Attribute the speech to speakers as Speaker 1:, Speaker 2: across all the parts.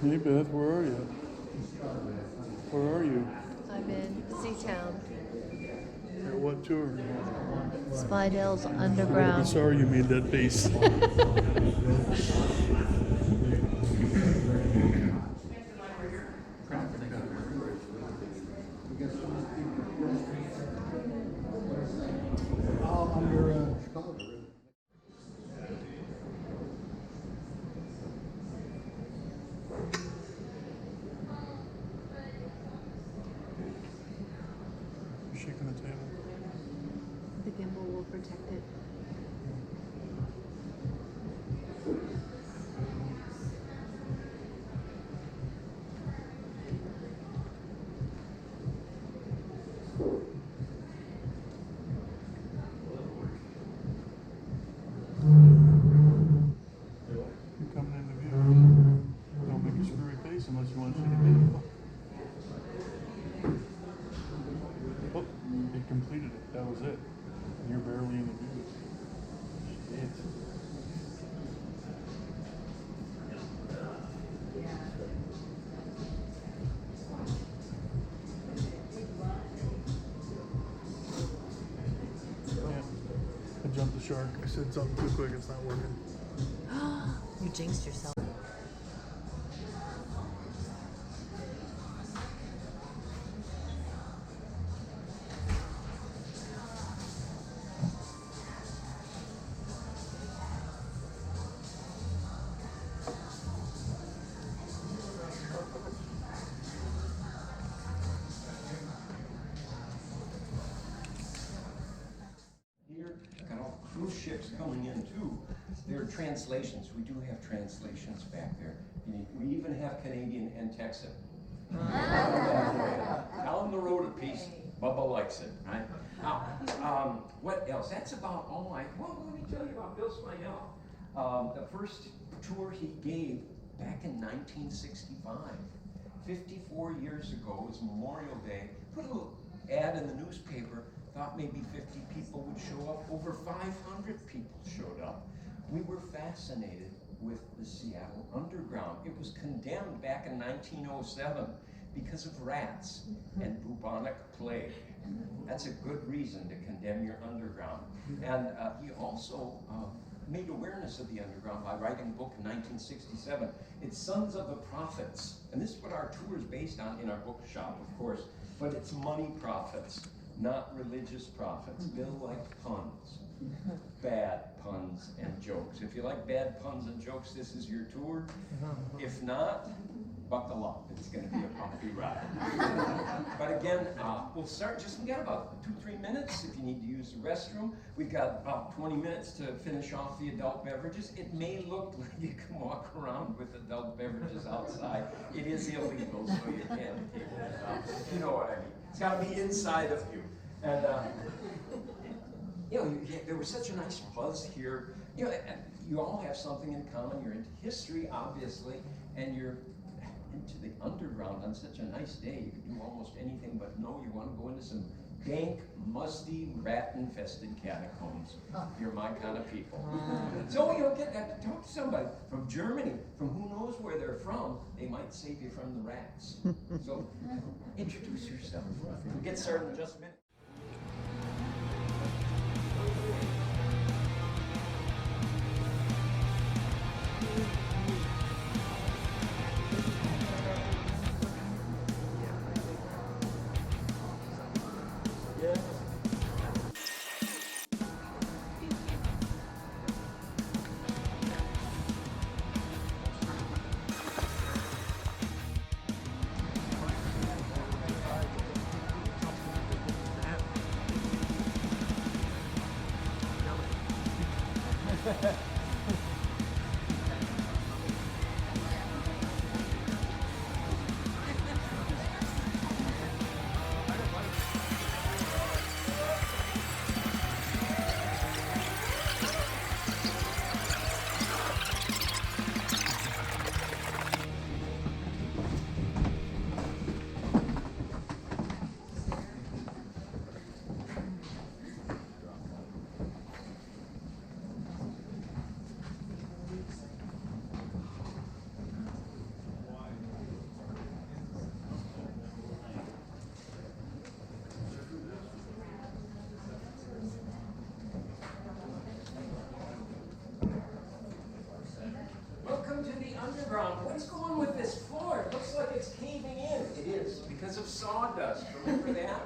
Speaker 1: Hey Beth, where are you? Where are you?
Speaker 2: I'm in Seatown.
Speaker 1: At what tour?
Speaker 2: Spidels
Speaker 1: I'm
Speaker 2: Underground.
Speaker 1: sorry you made that face. Under Chicago. You're shaking the table.
Speaker 2: The gimbal will protect it.
Speaker 1: You're coming into view. Don't make a screwy face unless you want to shake a table. Oh, it completed it. That was it. You're barely in the view. Shit. Yeah. I jumped the shark. I said something too quick. It's not working.
Speaker 2: You jinxed yourself.
Speaker 3: Here, got all cruise ships coming in too. There are translations. We do have translations back there. We even have Canadian and Texan. Down the road a piece. Bubba likes it, right? Now, what else? That's about all well, let me tell you about Bill Spidel. The first tour he gave back in 1965. 54 years ago, it was Memorial Day. Put a little ad in the newspaper, thought maybe 50 people would show up. Over 500 people showed up. We were fascinated with the Seattle Underground. It was condemned back in 1907 because of rats and bubonic plague. That's a good reason to condemn your underground. And he also made awareness of the underground by writing a book in 1967. It's Sons of the Prophets. And this is what our tour is based on in our bookshop, of course. But it's money prophets, not religious prophets. Bill liked puns. Bad puns and jokes. If you like bad puns and jokes, this is your tour. If not, buckle up. It's going to be a bumpy ride. But again, we'll start. We got about 2-3 minutes if you need to use the restroom. We've got about 20 minutes to finish off the adult beverages. It may look like you can walk around with adult beverages outside. It is illegal, so you can't take that out. You know what I mean. It's got to be inside of you. And there was such a nice buzz here. And you all have something in common. You're into history, obviously, and you're into the underground on such a nice day. You can do almost anything but know you want to go into some dank, musty, rat-infested catacombs. You're my kind of people. So you'll get to talk to somebody from Germany, from who knows where they're from. They might save you from the rats. So introduce yourself. We'll get started in just a minute. because of sawdust. Remember that?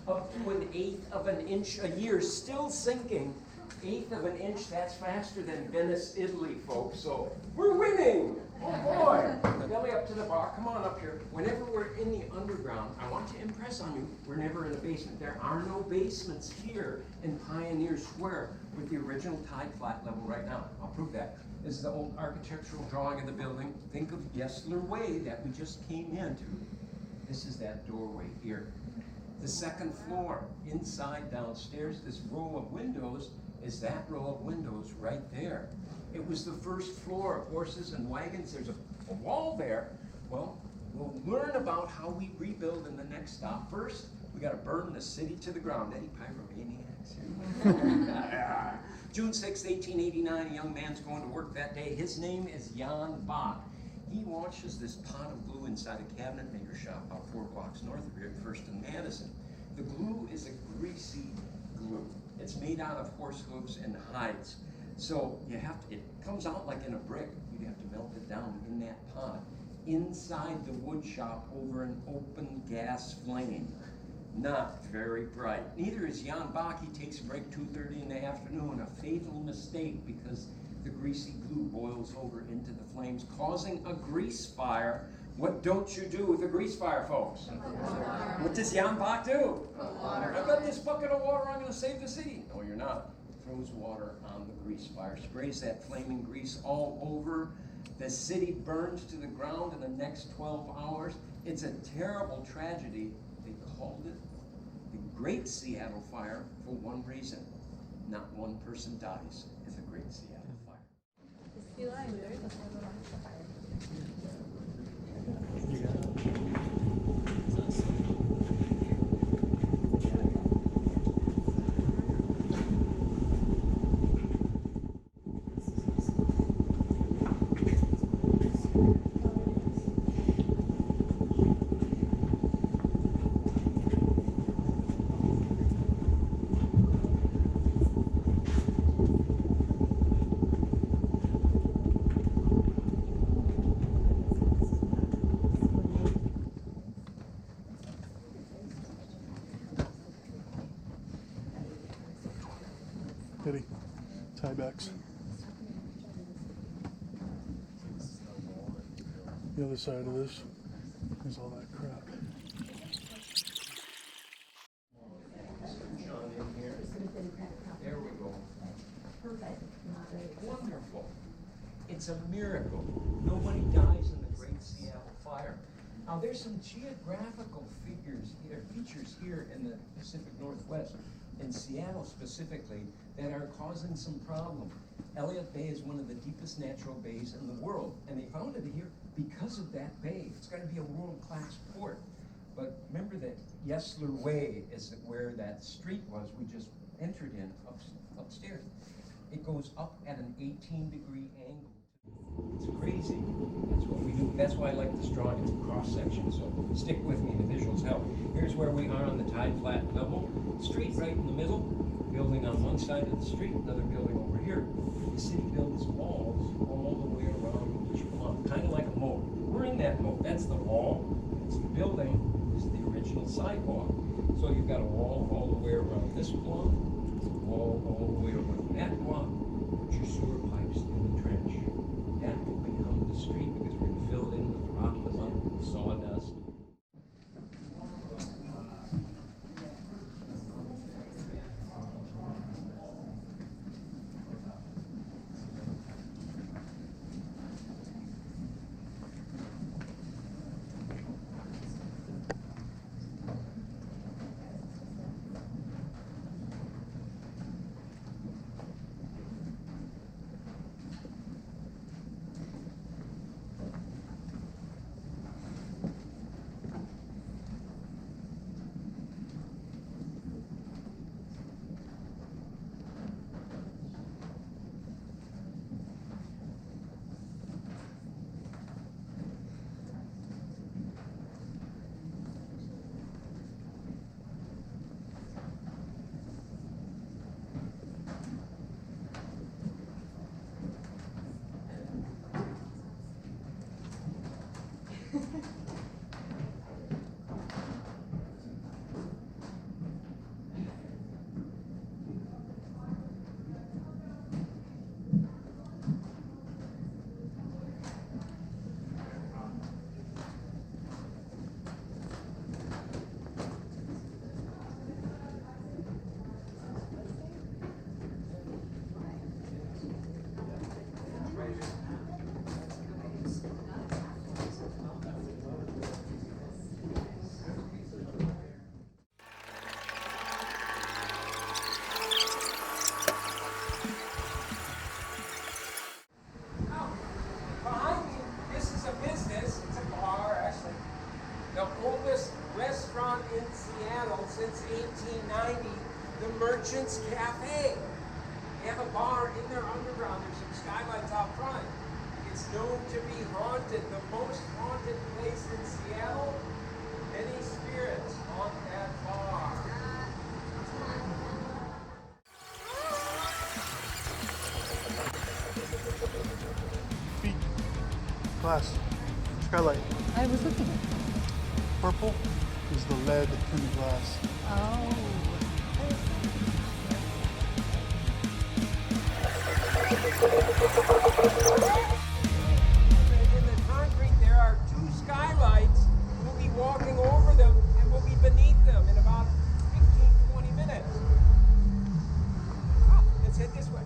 Speaker 3: Up to 1/8 of an inch a year, still sinking. 1/8 of an inch, that's faster than Venice, Italy, folks. So we're winning. Oh boy. Belly up to the bar. Come on up here. Whenever we're in the underground, I want to impress on you, we're never in a basement. There are no basements here in Pioneer Square with the original tide flat level right now. I'll prove that. This is the old architectural drawing of the building. Think of Yesler Way that we just came into. This is that doorway here. The second floor, inside downstairs, this row of windows is that row of windows right there. It was the first floor, horses and wagons. There's a wall there. Well, we'll learn about how we rebuild in the next stop. First, we got to burn the city to the ground. Any pyromaniacs here? June 6, 1889, a young man's going to work that day. His name is Jan Bach. He washes this pot of glue inside a cabinet maker shop about 4 blocks north of here at First and Madison. The glue is a greasy glue. It's made out of horse hooves and hides. So you have to, it comes out like in a brick. You'd have to melt it down in that pot. Inside the wood shop over an open gas flame. Not very bright. Neither is Jan Bach. He takes a break 2:30 in the afternoon. A fatal mistake because the greasy glue boils over into the flames, causing a grease fire. What don't you do with a grease fire, folks? What does Jan Bach do? I've got this bucket of water, I'm going to save the city. No, you're not. Throws water on the grease fire, sprays that flaming grease all over. The city burns to the ground in the next 12 hours. It's a terrible tragedy. They called it the Great Seattle Fire for one reason. Not one person dies in the Great Seattle Fire.
Speaker 1: Eddie, tiebacks. The other side of this is all that crap.
Speaker 3: There we go. Wonderful. It's a miracle. Nobody dies in the Great Seattle Fire. Now there's some geographical features here in the Pacific Northwest, in Seattle specifically, that are causing some problem. Elliott Bay is one of the deepest natural bays in the world, and they found it here because of that bay. It's got to be a world-class port. But remember that Yesler Way is where that street was we just entered in upstairs. It goes up at an 18-degree angle. It's crazy. That's what we do. That's why I like this drawing. It's a cross-section, so stick with me. The visuals help. Here's where we are on the tide flat level. Street right in the middle. Building on one side of the street, another building over here. The city builds walls all the way around each block, kind of like a moat. We're in that moat. That's the wall. It's the building. It's the original sidewalk. So you've got a wall all the way around this block, a wall all the way around that block. Put your sewer pipes in the trench. That will become the street because we're going to fill it in with rock, with sawdust.
Speaker 4: oldest restaurant in Seattle since 1890, the Merchant's Cafe. They have a bar in their underground. There's some skylights out front. It's known to be haunted, the most haunted place in Seattle. Many spirits haunt that bar.
Speaker 1: Feet. Glass. Skylight.
Speaker 2: I was looking at
Speaker 1: Purple is the lead in the glass.
Speaker 2: Oh.
Speaker 4: In the concrete, there are two skylights. We'll be walking over them and we'll be beneath them in about 15, 20 minutes. Ah, let's head this way.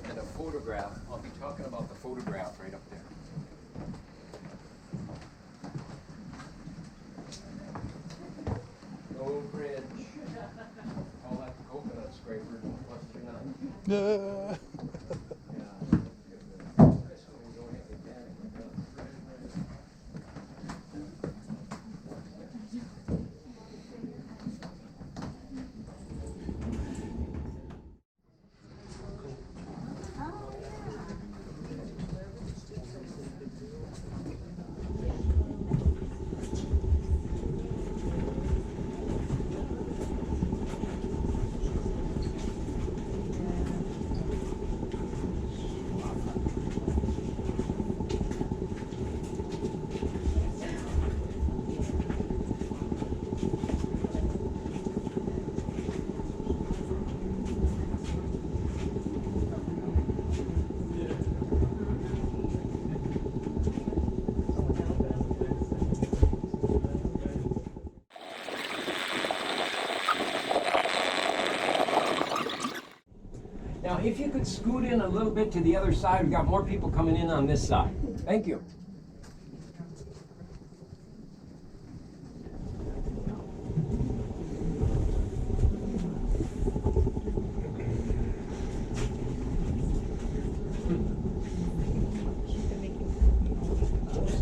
Speaker 4: And a photograph. I'll be talking about the photograph right up there. No bridge. Call that the coconut scraper.
Speaker 1: Yeah.
Speaker 4: Now, if you could scoot in a little bit to the other side, we've got more people coming in on this side. Thank you.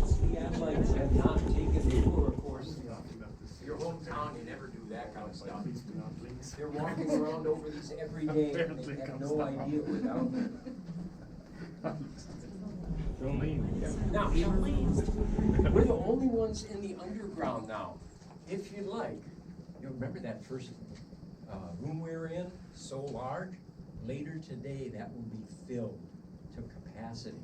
Speaker 4: Seattleites have not taken the tour, of course. Your hometown, you never do that kind of stuff. They're walking around over these every day and they have no idea without them. Now, we're the only ones in the underground now. If you like, you'll remember that first room we were in, so large. Later today, that will be filled to capacity.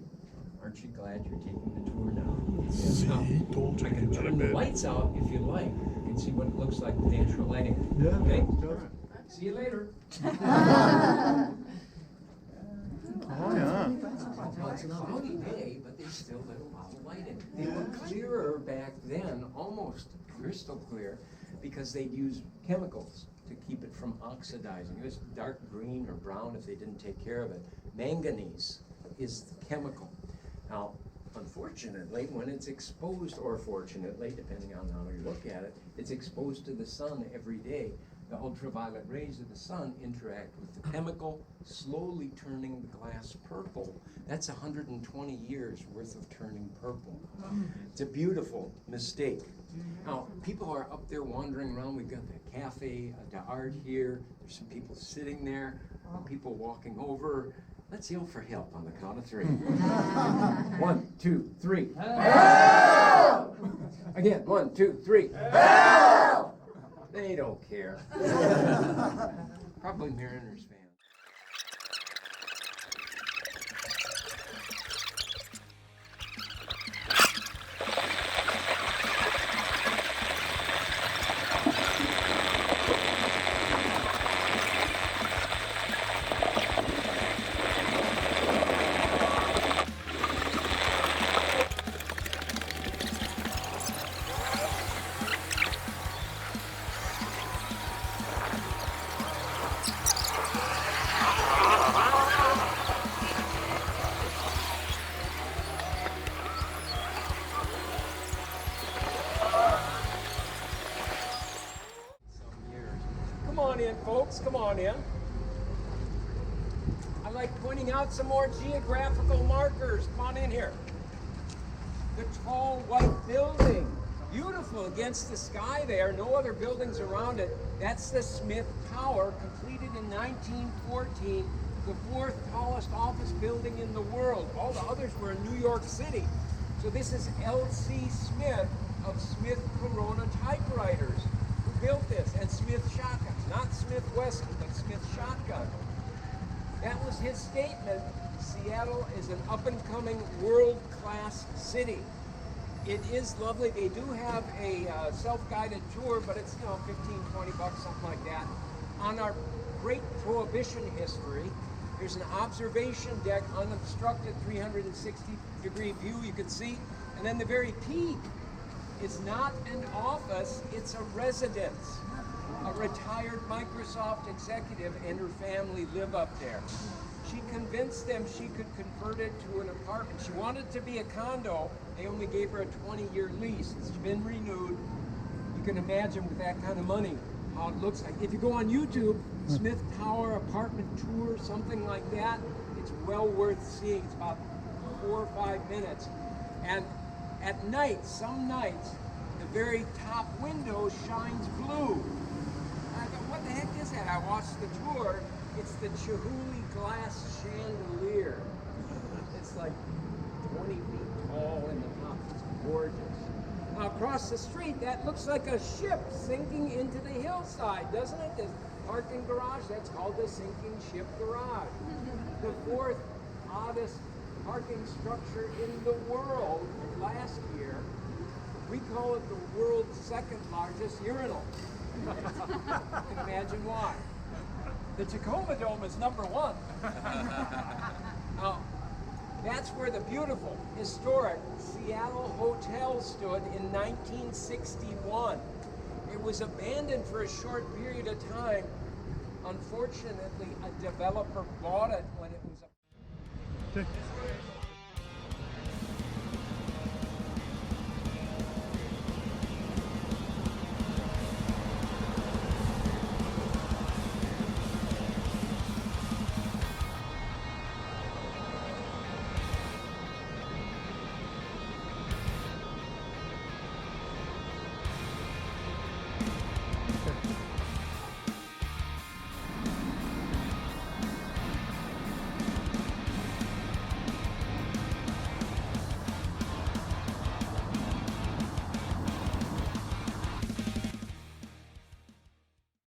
Speaker 4: Aren't you glad you're taking the tour now?
Speaker 1: See, told you
Speaker 4: I can
Speaker 1: to
Speaker 4: turn the
Speaker 1: bed.
Speaker 4: lights out if you like. You can see what it looks like with natural lighting.
Speaker 1: Yeah.
Speaker 4: Okay?
Speaker 1: Sure.
Speaker 4: See you later.
Speaker 1: Oh yeah.
Speaker 4: Well, it's a cloudy day, but they still let a lot of light in. They were clearer back then, almost crystal clear, because they'd use chemicals to keep it from oxidizing. It was dark green or brown if they didn't take care of it. Manganese is the chemical. Now, unfortunately, when it's exposed, or fortunately, depending on how you look at it, it's exposed to the sun every day. The ultraviolet rays of the sun interact with the chemical, slowly turning the glass purple. That's 120 years worth of turning purple. It's a beautiful mistake. Now, people are up there wandering around. We've got the cafe d'art here. There's some people sitting there, people walking over. Let's yell for help on the count of 3. 1, 2, 3. Help! Again, 1, 2, 3. Help! They don't care. Probably Mariners fans. folks. Come on in. I like pointing out some more geographical markers. Come on in here. The tall white building. Beautiful against the sky there. No other buildings around it. That's the Smith Tower, completed in 1914. The fourth tallest office building in the world. All the others were in New York City. So this is L.C. Smith of Smith Corona typewriters who built this, and Smith shotguns. Not Smith Wesson, but Smith shotgun. That was his statement. Seattle is an up-and-coming world-class city. It is lovely. They do have a self-guided tour, but it's, 15, 20 bucks, something like that. On our great Prohibition history, there's an observation deck, unobstructed, 360-degree view you can see. And then the very peak is not an office, it's a residence. A retired Microsoft executive and her family live up there. She convinced them she could convert it to an apartment. She wanted it to be a condo. They only gave her a 20-year lease. It's been renewed. You can imagine with that kind of money how it looks like. If you go on YouTube, Smith Tower apartment tour, something like that, it's well worth seeing. It's about 4 or 5 minutes. And at night, some nights, the very top window shines blue. I thought, what the heck is that? I watched the tour. It's the Chihuly glass chandelier. It's like 20 feet tall in the top. It's gorgeous. Now across the street, that looks like a ship sinking into the hillside, doesn't it? This parking garage, that's called the sinking ship garage. The fourth oddest parking structure in the world last year. We call it the world's second largest urinal. You can imagine why. The Tacoma Dome is number 1. Now, that's where the beautiful, historic Seattle Hotel stood in 1961. It was abandoned for a short period of time. Unfortunately, a developer bought it when it was...